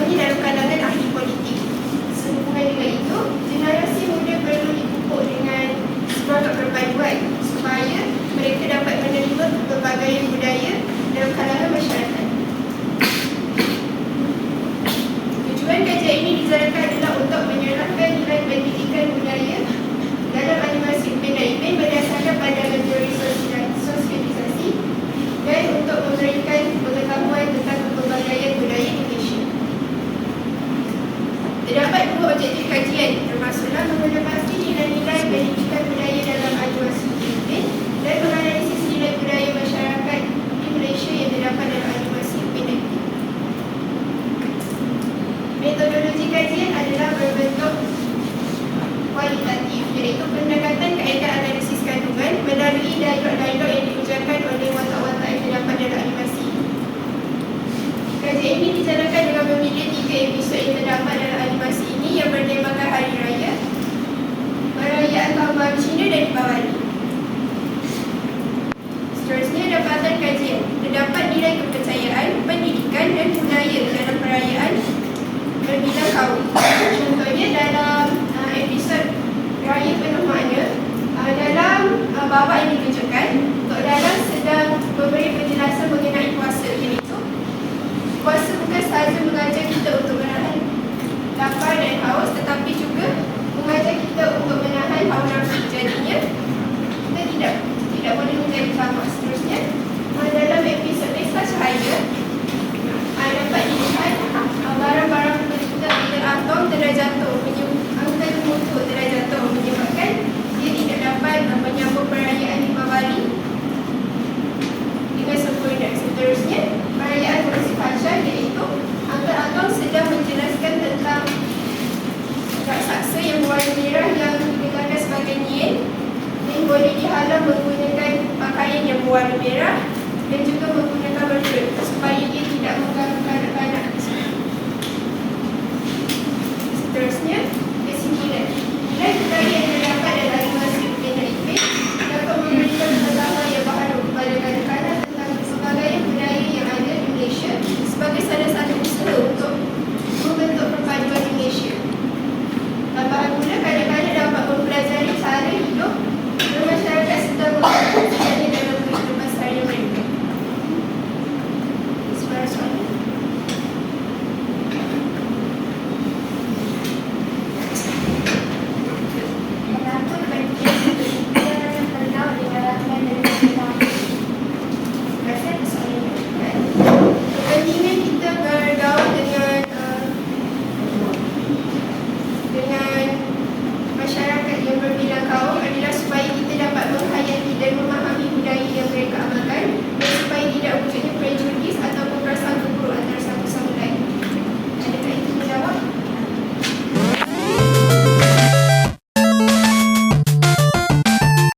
contohnya dalam kalangan ahli politik. Sehubungan dengan itu, generasi muda perlu dipupuk dengan semangat perpaduan supaya mereka dapat menerima pelbagaian budaya dalam kalangan masyarakat. Tujuan kajian ini dijadikan adalah untuk menyerahkan nilai pendidikan budaya dalam animasi Upin dan Ipin berdasarkan pandangan teori sosialisasi dan untuk memberikan pengetahuan tentang pelbagaian budaya Indonesia. Terdapat dua objektif kajian, termasuklah mengenali nilai-nilai pendidikan budaya dalam animasi Upin Ipin dan menganalisis nilai budaya masyarakat di Malaysia yang terdapat dalam animasi Upin dan Ipin. Metodologi kajian adalah berbentuk kualitatif, iaitu pendekatan kaedah analisis kandungan melalui dialog-dialog yang diujarkan oleh watak-watak yang terdapat dalam animasi. Kajian ini dijalankan dengan memilih 3 episod yang terdapat dalam animasi ini yang bertemakan Hari Raya, Perayaan Tahun Baru Cina dan Deepawali. Seterusnya, dapatan kajian. Terdapat nilai kepercayaan, pendidikan dan budaya dalam perayaan berbilang kaum. Contohnya dalam episod Raya Penuh Makna, dalam babak yang ditunjukkan, Tok Dalang sedang memberi penjelasan mengenai puasa, iaitu puasa bukan sahaja mengajar kita untuk menahan lapar dan haus, tetapi juga mengajar kita untuk menahan hawa nafsu. Jadinya kita tidak boleh menjadi tamak. Seterusnya, dalam episod Pesta Cahaya dapat dilihat barang-barang kita atom telah jatuh, angka mutu telah jatuh, menyebabkan dia tidak dapat menyambung perayaan Deepawali dengan sempurna. Seterusnya, perayaan Musim Fajar, iaitu angka atom sedang menjelaskan tentang raksasa yang berwarna merah yang dikatakan sebagai Nien yang boleh dihalang menggunakan pakaian yang berwarna merah dan juga menggunakan berflute supaya dia tidak mengganggu kanak-kanak